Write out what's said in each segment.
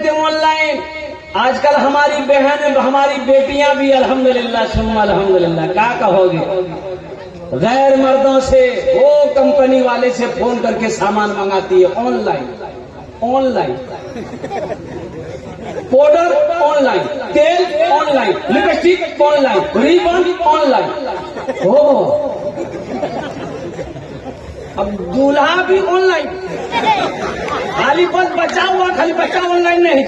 देते ऑनलाइन। आजकल हमारी बहन हमारी बेटियां भी अल्हम्दुलिल्लाह सुम्मा अल्हम्दुलिल्लाह क्या कहोगे, गैर मर्दों से वो कंपनी वाले से फोन करके सामान मंगाती है ऑनलाइन। ऑनलाइन पाउडर ऑनलाइन, तेल online, lipstick online, ribbon online. हो अब दूल्हा भी ऑनलाइन, खाली बस बचा हुआ, खाली बच्चा ऑनलाइन नहीं।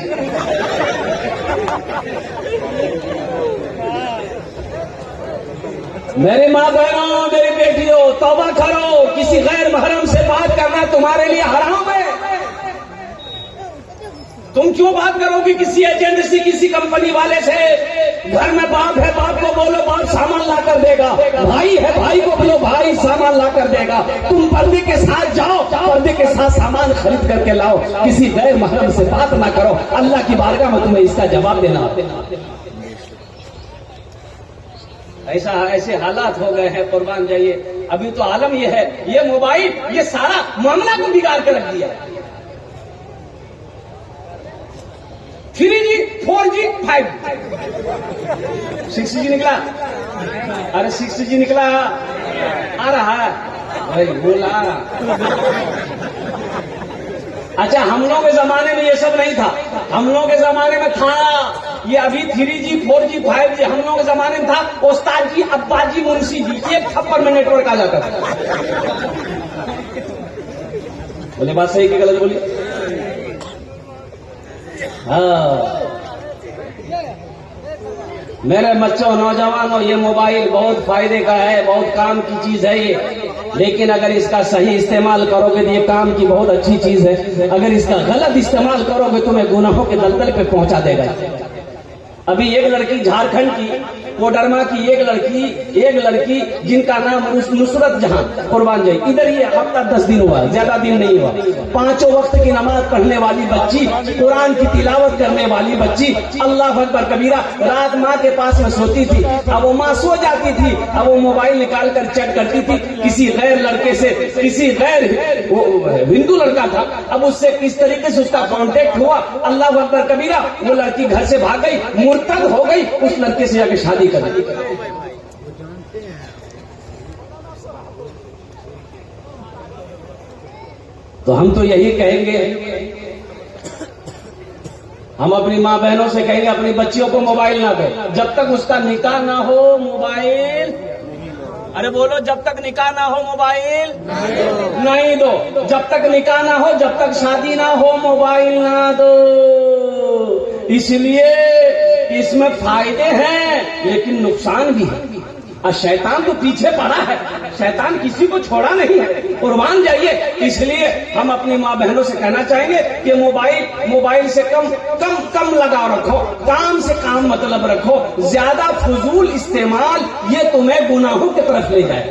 मेरी माँ बहनों, मेरी बेटियों, तौबा करो, किसी गैर महरम से बात करना तुम्हारे लिए हराम है। तुम क्यों बात करोगे किसी एजेंट से, किसी कंपनी वाले से? घर में बाप है, बाप को बोलो बाप सामान ला कर देगा, भाई है भाई को बोलो भाई सामान ला कर देगा। तुम पर्दे के साथ जाओ, पर्दे के साथ सामान खरीद करके लाओ, किसी गैर महरम से बात ना करो। अल्लाह की बारगाह में तुम्हें इसका जवाब देना। ऐसे हालात हो गए हैं, कुर्बान जाइए। अभी तो आलम ये है, ये मोबाइल ये सारा मामला को बिगाड़ के रख दिया। 3G 4G 5G 6G निकला, अरे 6G निकला, आ रहा है भाई, बोला आ रहा। अच्छा, हम लोगों के जमाने में ये सब नहीं था, हम लोगों के जमाने में था ये अभी 3G 4G 5G। हम लोगों के जमाने में था उस्ताद जी, अब्बा जी, मुंशी जी, एक थप्पड़ में नेटवर्क आ जाता था। बोले बात सही कि गलत बोली? हाँ, मेरे बच्चों, नौजवानों, ये मोबाइल बहुत फायदे का है, बहुत काम की चीज है ये। लेकिन अगर इसका सही इस्तेमाल करोगे तो ये काम की बहुत अच्छी चीज है। अगर इसका गलत इस्तेमाल करोगे तुम्हें गुनाहों के दलदल पे पहुंचा देगा। अभी एक लड़की झारखंड की कोडरमा की एक लड़की जिनका नाम नुसरत जहां, कुर्बान जाए, इधर ये हफ्ता 10 दिन हुआ, ज्यादा दिन नहीं हुआ। 5 वक्त की नमाज पढ़ने वाली बच्ची, कुरान की तिलावत करने वाली बच्ची, अल्लाह अकबर कबीरा। रात माँ के पास में सोती थी, अब वो माँ सो जाती थी, अब वो मोबाइल निकाल कर चैट करती थी किसी गैर लड़के से, किसी गैर हिंदू लड़का था। अब उससे किस तरीके से उसका कांटेक्ट हुआ, अल्लाह अकबर कबीरा। वो लड़की घर से भाग गई, मुर्तद हो गई, उस लड़के से जाके शादी कर दी। तो हम तो यही कहेंगे, हम अपनी माँ बहनों से कहेंगे अपनी बच्चियों को मोबाइल ना दो, जब तक उसका निकाह ना हो मोबाइल, अरे बोलो, जब तक निकाह ना हो मोबाइल नहीं दो, जब तक निकाह ना हो, जब तक शादी ना हो मोबाइल ना दो। इसलिए इसमें फायदे हैं लेकिन नुकसान भी है, और शैतान तो पीछे पड़ा है, शैतान किसी को छोड़ा नहीं है, कुर्बान जाइए। इसलिए हम अपनी माँ बहनों से कहना चाहेंगे कि मोबाइल से कम लगाव रखो, काम से काम मतलब रखो। ज्यादा फजूल इस्तेमाल ये तुम्हें गुनाहों की तरफ ले जाए।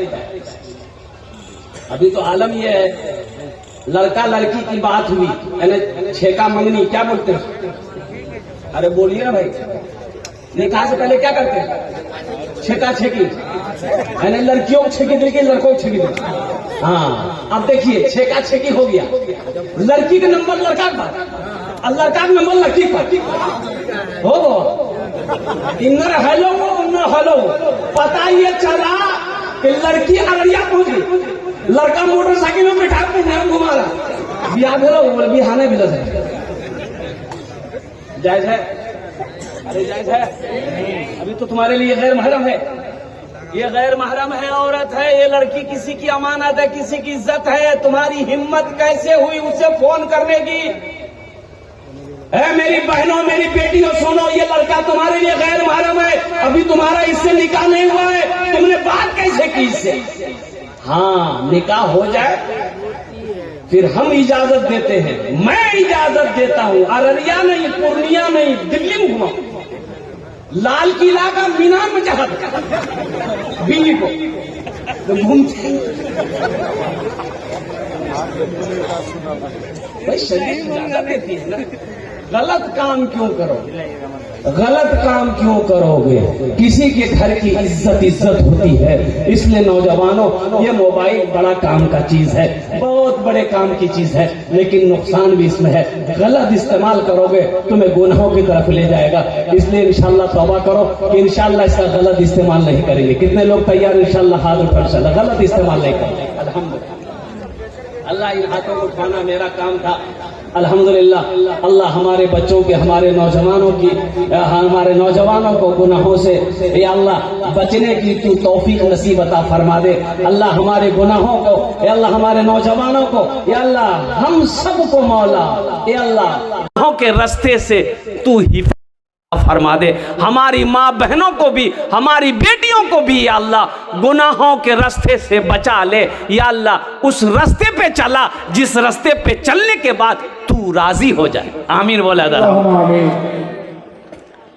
अभी तो आलम ये है, लड़का लड़की की बात हुई, यानी छेका मंगनी क्या बोलते हैं, अरे बोलिए ना भाई, निकाह से पहले क्या करते हैं, छेका छेकी, यानी लड़कियों को छेकी देगी, लड़कों को छेकी देगी। हाँ, अब देखिए छेका छेकी हो गया, लड़की का नंबर लड़का का और लड़का का नंबर लड़की पर हो, इन्नर हेलो उन्नर हेलो। पता ये चला कि लड़की अररिया पहुंच गई, लड़का मोटरसाइकिल में बैठा के नाम घुमा रहा, ब्याह भेलो बिहाने भी जायज है, अरे जायज है। अभी तो तुम्हारे लिए गैर महरम है, ये गैर महरम है, औरत है, ये लड़की किसी की अमानत है, किसी की इज्जत है। तुम्हारी हिम्मत कैसे हुई उसे फोन करने की? है मेरी बहनों, मेरी बेटियों, सुनो, ये लड़का तुम्हारे लिए गैर महरम है, अभी तुम्हारा इससे निकाह नहीं हुआ है, तुमने बात कैसे की इससे? हाँ, निकाह हो जाए फिर हम इजाजत देते हैं, मैं इजाजत देता हूं। अररिया नहीं, पूर्णिया नहीं, दिल्ली में घुमा, लाल किला का मीनार में चाहत बीवी को तो घूमते भाई, शरीर इजाजत देती है ना। गलत काम क्यों करोगे? गलत काम क्यों करोगे? किसी के घर की इज्जत होती है। इसलिए नौजवानों, ये मोबाइल बड़ा काम का चीज है, बहुत बड़े काम की चीज है, लेकिन नुकसान भी इसमें है। गलत इस्तेमाल करोगे तुम्हें गुनाहों की तरफ ले जाएगा। इसलिए इंशाल्लाह तौबा करो कि इंशाल्लाह इसका गलत इस्तेमाल नहीं करेंगे। कितने लोग तैयार इंशाल्लाह? हाथ उठाओ, इंशाल्लाह गलत इस्तेमाल नहीं करेंगे। अल्हम्दुलिल्लाह, अल्लाह इन हाथों को उठाना मेरा काम था। अल्हम्दुलिल्लाह, अल्लाह हमारे बच्चों के, हमारे नौजवानों को गुनाहों से या अल्लाह बचने की तू तौफीक नसीब अता फरमा दे। अल्लाह हमारे गुनाहों को, या अल्लाह हमारे नौजवानों को, या अल्लाह हम सबको मौला, या अल्लाह गुनाहों के रास्ते से तू हिफाजत फरमा दे। हमारी माँ बहनों को भी, हमारी बेटियों को भी या अल्लाह गुनाहों के रास्ते से बचा ले। या अल्लाह उस रास्ते पे चला जिस रास्ते पे चलने के बाद तू राजी हो जाए। आमीन बोला दादा।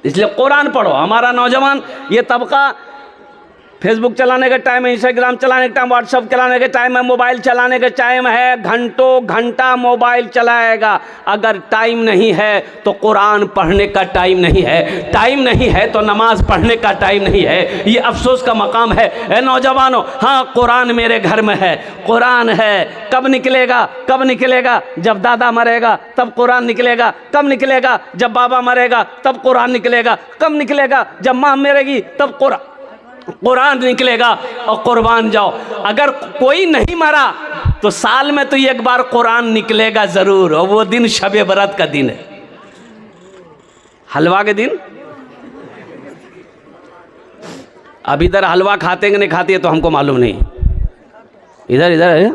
इसलिए कुरान पढ़ो। हमारा नौजवान ये तबका फेसबुक चलाने का टाइम है, इंस्टाग्राम चलाने का टाइम, व्हाट्सएप चलाने का टाइम है, मोबाइल चलाने का टाइम है, घंटों घंटा मोबाइल चलाएगा। अगर टाइम नहीं है तो कुरान पढ़ने का टाइम नहीं है, टाइम नहीं है तो नमाज पढ़ने का टाइम नहीं है। ये अफसोस का मकाम है। ए नौजवानों, हाँ कुरान मेरे घर में है, कुरान है। कब निकलेगा? कब निकलेगा? जब दादा मरेगा तब कुरान निकलेगा। कब निकलेगा? जब बाबा मरेगा तब कुरान निकलेगा। कब निकलेगा? जब माँ मरेगी तब कुरान निकलेगा। और कुर्बान जाओ, अगर कोई नहीं मरा तो साल में तो एक बार कुरान निकलेगा जरूर, और वो दिन शबे बरात का दिन है, हलवा के दिन। अब इधर हलवा खाते कि नहीं खाते है तो हमको मालूम नहीं। इधर है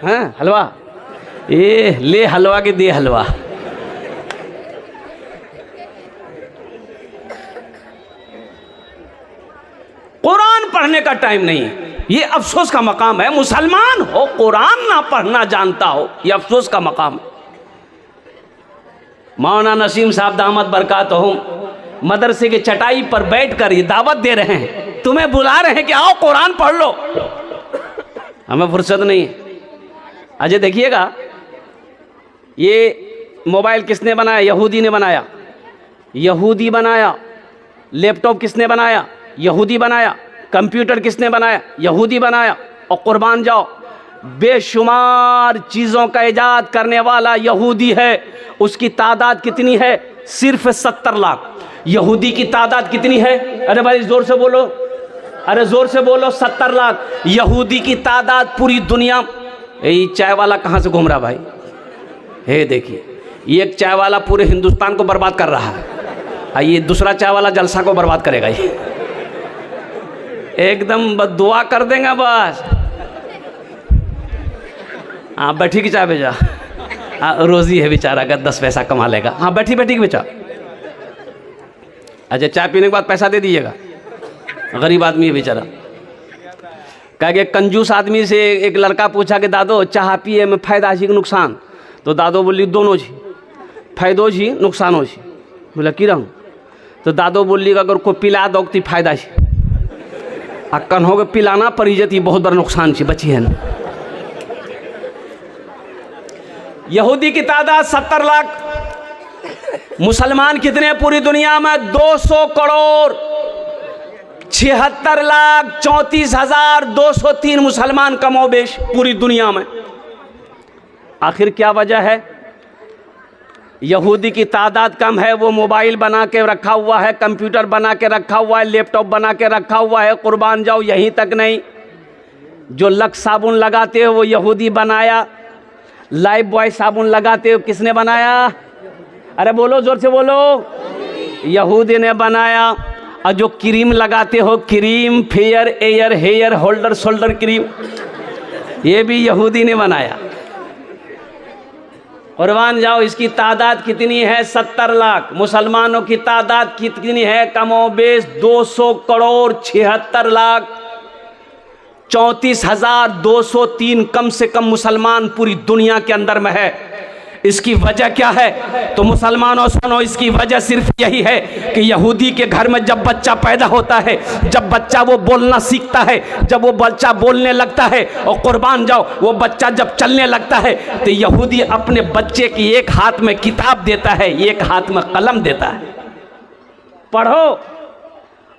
हाँ हलवा, ये ले हलवा के दे हलवा। कुरान पढ़ने का टाइम नहीं है। ये अफसोस का मकाम है। मुसलमान हो, कुरान ना पढ़ना जानता हो, ये अफसोस का मकाम है। मौलाना नसीम साहब दामद बरकातहुम मदरसे की चटाई पर बैठकर ये दावत दे रहे हैं, तुम्हें बुला रहे हैं कि आओ कुरान पढ़ लो। हमें फुर्सत नहीं है। अजय देखिएगा, ये मोबाइल किसने बनाया? यहूदी ने बनाया। यहूदी बनाया। लैपटॉप किसने बनाया? यहूदी बनाया। कंप्यूटर किसने बनाया? यहूदी बनाया। और कुर्बान जाओ, बेशुमार चीज़ों का इजाद करने वाला यहूदी है। उसकी तादाद कितनी है? सिर्फ 70 लाख। यहूदी की तादाद कितनी है? अरे भाई जोर से बोलो, अरे जोर से बोलो। 70 लाख यहूदी की तादाद पूरी दुनिया। ये चाय वाला कहाँ से घूम रहा भाई? हे देखिए, ये एक चाय वाला पूरे हिंदुस्तान को बर्बाद कर रहा है, ये दूसरा चाय वाला जलसा को बर्बाद करेगा। ये एकदम दुआ कर देंगे बस। हाँ बैठी की चाय बेचा, रोजी है बेचारा, अगर 10 पैसा कमा लेगा। हाँ बैठी बैठी की बेचा। अच्छा, चाय पीने के बाद पैसा दे दीजिएगा। गरीब आदमी है बेचारा। कह के कंजूस आदमी से एक लड़का पूछा कि दादो चाह पिए में फायदा छी कि नुकसान? तो दादो बोली दोनों छी, फायदो छी नुकसानो छी। बोला की रहूँ? तो दादो बोली अगर कोई पिला दो तो फायदा छी, आ कन्हो के पिलाना पड़ी जाती बहुत बड़ा नुकसान छी, बची है ना। यहूदी की तादाद 70 लाख। मुसलमान कितने पूरी दुनिया में? 200 करोड़ 76 लाख 34,203 मुसलमान कमोबेश पूरी दुनिया में। आखिर क्या वजह है? यहूदी की तादाद कम है, वो मोबाइल बना के रखा हुआ है, कंप्यूटर बना के रखा हुआ है, लैपटॉप बना के रखा हुआ है। कुर्बान जाओ, यहीं तक नहीं, जो लक्स साबुन लगाते हो वो यहूदी बनाया। लाइफ बॉय साबुन लगाते हो किसने बनाया? अरे बोलो, जोर से बोलो। यहूदी ने बनाया। और जो क्रीम लगाते हो, cream, fair, air, hair, holder, shoulder cream, ये भी यहूदी ने बनाया। कुर्बान जाओ, इसकी तादाद कितनी है? 70 लाख। मुसलमानों की तादाद कितनी है? कमोबेश 200 करोड़ 76 लाख 34,203 कम से कम मुसलमान पूरी दुनिया के अंदर में है। इसकी वजह क्या है? तो मुसलमानों सुनो, इसकी वजह सिर्फ यही है कि यहूदी के घर में जब बच्चा पैदा होता है, जब बच्चा वो बोलना सीखता है, जब वो बच्चा बोलने लगता है, और कुर्बान जाओ वो बच्चा जब चलने लगता है, तो यहूदी अपने बच्चे की एक हाथ में किताब देता है, एक हाथ में कलम देता है, पढ़ो।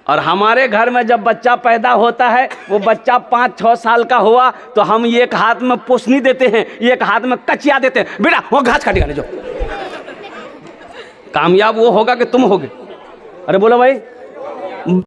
और हमारे घर में जब बच्चा पैदा होता है, वो बच्चा 5-6 साल का हुआ तो हम एक हाथ में पोसनी देते हैं, एक हाथ में कचिया देते हैं, बेटा वो घास काटेगा, जो कामयाब वो होगा कि तुम होगे। अरे बोलो भाई।